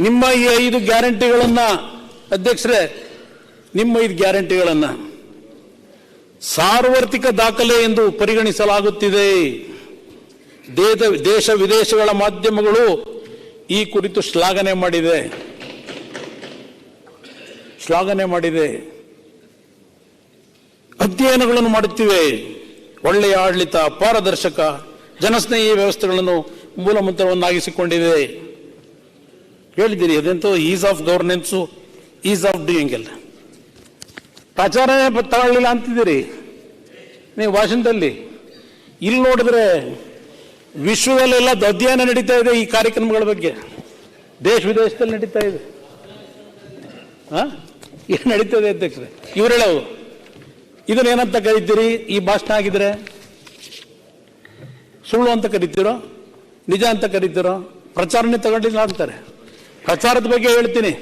ನಿಮ್ಮ ಈ 5 ಗ್ಯಾರಂಟಿಗಳನ್ನು ಅಧ್ಯಕ್ಷರೇ, ನಿಮ್ಮ 5 ಗ್ಯಾರಂಟಿಗಳನ್ನು ಸಾರ್ವತ್ರಿಕ ದಾಖಲೆ ಎಂದು ಪರಿಗಣಿಸಲಾಗುತ್ತಿದೆ. ದೇಶ ವಿದೇಶಗಳ ಮಾಧ್ಯಮಗಳು ಈ ಕುರಿತು ಶ್ಲಾಘನೆ ಮಾಡಿದೆ. ಅಧ್ಯಯನಗಳನ್ನು ಮಾಡುತ್ತಿವೆ. ಒಳ್ಳೆಯ ಆಡಳಿತ, ಪಾರದರ್ಶಕ, ಜನಸ್ನೇಹಿ ವ್ಯವಸ್ಥೆಗಳನ್ನು ಮೂಲಮಂತ್ರವನ್ನಾಗಿಸಿಕೊಂಡಿದೆ. ಹೇಳಿದ್ದೀರಿ, ಅದೆಂತೋ ease of governance, ease of doing ಎಲ್ಲ ಪ್ರಚಾರನೇ ತಗೊಳ್ಳಿಲ್ಲ ಅಂತಿದ್ದೀರಿ ನೀವು ಭಾಷಣದಲ್ಲಿ. ಇಲ್ಲಿ ನೋಡಿದ್ರೆ ವಿಶ್ವದಲ್ಲೆಲ್ಲ ಅಧ್ಯಯನ ನಡೀತಾ ಇದೆ ಈ ಕಾರ್ಯಕ್ರಮಗಳ ಬಗ್ಗೆ, ದೇಶ ವಿದೇಶದಲ್ಲಿ ನಡೀತಾ ಇದೆ. ಏನು ನಡೀತದೆ ಅಧ್ಯಕ್ಷರೇ? ಇವ್ರು ಹೇಳೋದು ಇದನ್ನೇನಂತ ಕರೀತೀರಿ? ಈ ಭಾಷಣ ಆಗಿದ್ರೆ ಸುಳ್ಳು ಅಂತ ಕರಿತೀರೋ, ನಿಜ ಅಂತ ಕರಿತೀರೋ? ಪ್ರಚಾರನೇ ತಗೊಂಡಿಲ್ಲ ಅಂತಾರೆ. ಪ್ರಚಾರದ ಬಗ್ಗೆ ಹೇಳ್ತೀನಿ.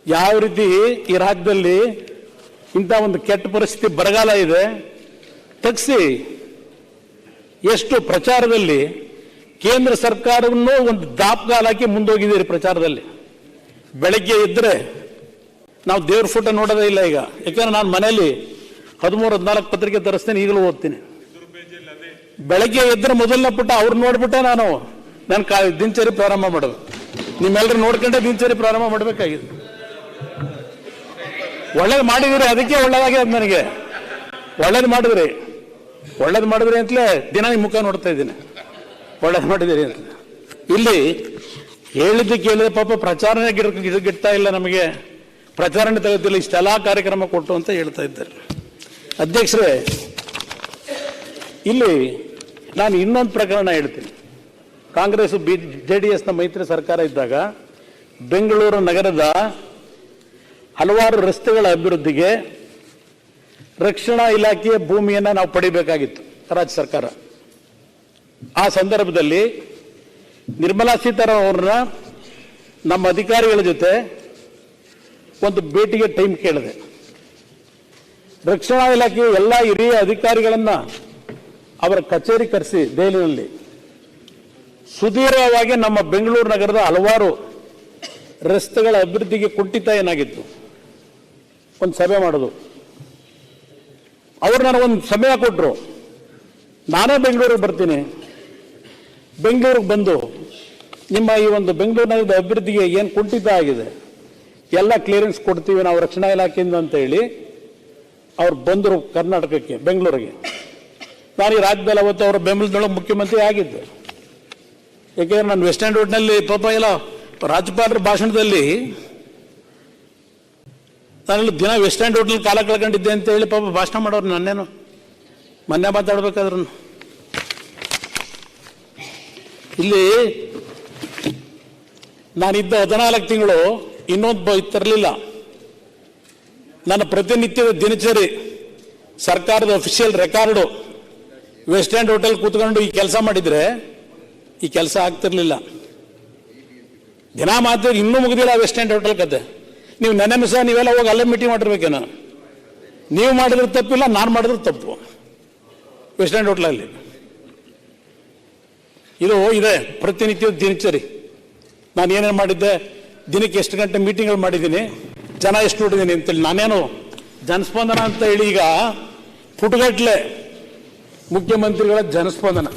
ಯಾವ ರೀತಿ ಈ ರಾಜ್ಯದಲ್ಲಿ ಇಂಥ ಒಂದು ಕೆಟ್ಟ ಪರಿಸ್ಥಿತಿ, ಬರಗಾಲ ಇದೆ, ತಗ್ಸಿ ಎಷ್ಟು ಪ್ರಚಾರದಲ್ಲಿ ಕೇಂದ್ರ ಸರ್ಕಾರವನ್ನು ಒಂದು ದಾಪಗಾಲ ಹಾಕಿ ಮುಂದೋಗಿದ್ದೀರಿ ಪ್ರಚಾರದಲ್ಲಿ. ಬೆಳಗ್ಗೆ ಇದ್ದರೆ ನಾವು ದೇವ್ರ ಫೋಟೋ ನೋಡೋದೇ ಇಲ್ಲ ಈಗ. ಯಾಕಂದ್ರೆ ನಾನು ಮನೆಯಲ್ಲಿ 13-14 ಪತ್ರಿಕೆ ತರಿಸ್ತೇನೆ, ಈಗಲೂ ಓದ್ತೀನಿ. ಬೆಳಗ್ಗೆ ಎದ್ದರೆ ಮೊದಲನೇ ಪುಟ ಅವ್ರು ನೋಡ್ಬಿಟ್ಟೆ ನಾನು ದಿನಚರಿ ಪ್ರಾರಂಭ ಮಾಡೋದು. ನಿಮ್ಮೆಲ್ಲರೂ ನೋಡ್ಕೊಂಡೆ ದಿನಚರಿ ಪ್ರಾರಂಭ ಮಾಡಬೇಕಾಗಿದೆ. ಒಳ್ಳೇದು ಮಾಡಿದ್ರಿ, ಅದಕ್ಕೆ ಒಳ್ಳೇದಾಗ್ಯದ ನನಗೆ. ಒಳ್ಳೇದು ಮಾಡಿದ್ರಿ ಅಂತಲೇ ದಿನ ನಿಮ್ಮ ಮುಖ ನೋಡ್ತಾ ಇದ್ದೀನಿ. ಒಳ್ಳೇದು ಮಾಡಿದಿರಿ ಅಂತ. ಇಲ್ಲಿ ಹೇಳಿದ್ದು ಕೇಳಿದ್ರೆ ಪಾಪ ಪ್ರಚಾರನೇ ಗಿಡ್ತಾ ಇಲ್ಲ, ನಮಗೆ ಪ್ರಚಾರನೇ ತೆಗೆದಿಲ್ಲ, ಇಷ್ಟೆಲ್ಲ ಕಾರ್ಯಕ್ರಮ ಕೊಟ್ಟು ಅಂತ ಹೇಳ್ತಾ ಇದ್ದಾರೆ. ಅಧ್ಯಕ್ಷರೇ, ಇಲ್ಲಿ ನಾನು ಇನ್ನೊಂದು ಪ್ರಕರಣ ಹೇಳ್ತೀನಿ. ಕಾಂಗ್ರೆಸ್ JDSನ ಮೈತ್ರಿ ಸರ್ಕಾರ ಇದ್ದಾಗ ಬೆಂಗಳೂರು ನಗರದ ಹಲವಾರು ರಸ್ತೆಗಳ ಅಭಿವೃದ್ಧಿಗೆ ರಕ್ಷಣಾ ಇಲಾಖೆಯ ಭೂಮಿಯನ್ನು ನಾವು ಪಡಿಬೇಕಾಗಿತ್ತು ರಾಜ್ಯ ಸರ್ಕಾರ. ಆ ಸಂದರ್ಭದಲ್ಲಿ ನಿರ್ಮಲಾ ಸೀತಾರಾಮನ್ ಅವ್ರನ್ನ ನಮ್ಮ ಅಧಿಕಾರಿಗಳ ಜೊತೆ ಒಂದು ಭೇಟಿಗೆ ಟೈಮ್ ಕೇಳಿದೆ. ರಕ್ಷಣಾ ಇಲಾಖೆಯ ಎಲ್ಲ ಹಿರಿಯ ಅಧಿಕಾರಿಗಳನ್ನ ಅವರ ಕಚೇರಿ ಕರೆಸಿ ದೆಹಲಿಯಲ್ಲಿ ಸುದೀರ್ಘವಾಗಿ ನಮ್ಮ ಬೆಂಗಳೂರು ನಗರದ ಹಲವಾರು ರಸ್ತೆಗಳ ಅಭಿವೃದ್ಧಿಗೆ ಕುಂಠಿತ ಏನಾಗಿತ್ತು ಒಂದು ಸಭೆ ಮಾಡೋದು. ಅವರು ನನಗೊಂದು ಸಮಯ ಕೊಟ್ಟರು. ನಾನೇ ಬೆಂಗಳೂರಿಗೆ ಬರ್ತೀನಿ, ಬೆಂಗಳೂರಿಗೆ ಬಂದು ನಿಮ್ಮ ಈ ಒಂದು ಬೆಂಗಳೂರು ನಗರದ ಅಭಿವೃದ್ಧಿಗೆ ಏನು ಕುಂಠಿತ ಆಗಿದೆ ಎಲ್ಲ ಕ್ಲಿಯರೆನ್ಸ್ ಕೊಡ್ತೀವಿ ನಾವು ರಕ್ಷಣಾ ಇಲಾಖೆಯಿಂದ ಅಂತ ಹೇಳಿ ಅವ್ರು ಬಂದರು ಕರ್ನಾಟಕಕ್ಕೆ, ಬೆಂಗಳೂರಿಗೆ. ನಾನು ಈ ರಾಜ್ಯದಲ್ಲಿ ಅವತ್ತು ಅವರ ಬೆಂಬಲದೊಳಗೆ ಮುಖ್ಯಮಂತ್ರಿ ಆಗಿದ್ದೆ. ಯಾಕೆಂದ್ರೆ ನಾನು ವೆಸ್ಟ್ ಎಂಡ್ ರೋಡ್ನಲ್ಲಿ ಪಾಪ ಎಲ್ಲ ರಾಜ್ಯಪಾಲರ ಭಾಷಣದಲ್ಲಿ ನಾನೆಲ್ಲ ದಿನ ವೆಸ್ಟ್ ಎಂಡ್ ರೋಡ್ನಲ್ಲಿ ಕಾಲ ಕಳ್ಕೊಂಡಿದ್ದೆ ಅಂತ ಹೇಳಿ ಪಾಪ ಭಾಷಣ ಮಾಡೋರು. ನನ್ನೇನು ಮೊನ್ನೆ ಮಾತಾಡ್ಬೇಕಾದ್ರೂ ಇಲ್ಲಿ ನಾನಿದ್ದ 14 ತಿಂಗಳು ಇನ್ನೊಂದು ತರಲಿಲ್ಲ. ನನ್ನ ಪ್ರತಿನಿತ್ಯದ ದಿನಚರಿ, ಸರ್ಕಾರದ official record, west end hotel ಕೂತ್ಕೊಂಡು ಈ ಕೆಲಸ ಮಾಡಿದ್ರೆ ಈ ಕೆಲಸ ಆಗ್ತಿರ್ಲಿಲ್ಲ. ದಿನ ಮಾತ್ರ ಇನ್ನೂ ಮುಗಿದಿಲ್ಲ ವೆಸ್ಟ್ ಎಂಡ್ ಹೋಟೆಲ್ ಕತೆ. ನೀವು ನೆನ್ನೆನೂ ಸಹ ನೀವೆಲ್ಲ ಹೋಗಿ ಅಲ್ಲೇ ಮೀಟಿಂಗ್ ಮಾಡಿರ್ಬೇಕೇನೋ. ನೀವು ಮಾಡಿದ್ರೆ ತಪ್ಪಿಲ್ಲ, ನಾನು ಮಾಡಿದ್ರೆ ತಪ್ಪು. ವೆಸ್ಟ್ ಎಂಡ್ ಹೋಟ್ಲಲ್ಲಿ ಇದು ಇದೆ ಪ್ರತಿನಿತ್ಯದ ದಿನಚರಿ. ನಾನು ಏನೇನು ಮಾಡಿದ್ದೆ, ದಿನಕ್ಕೆ ಎಷ್ಟು ಗಂಟೆ ಮೀಟಿಂಗ್ಗಳು ಮಾಡಿದ್ದೀನಿ, ಜನ ಎಷ್ಟು ನೋಡಿದ್ದೀನಿ ಅಂತೇಳಿ. ನಾನೇನು ಜನಸ್ಪಂದನ ಅಂತ ಹೇಳಿ ಈಗ ಪುಟಗಟ್ಲೆ ಮುಖ್ಯಮಂತ್ರಿಗಳ ಜನಸ್ಪಂದನ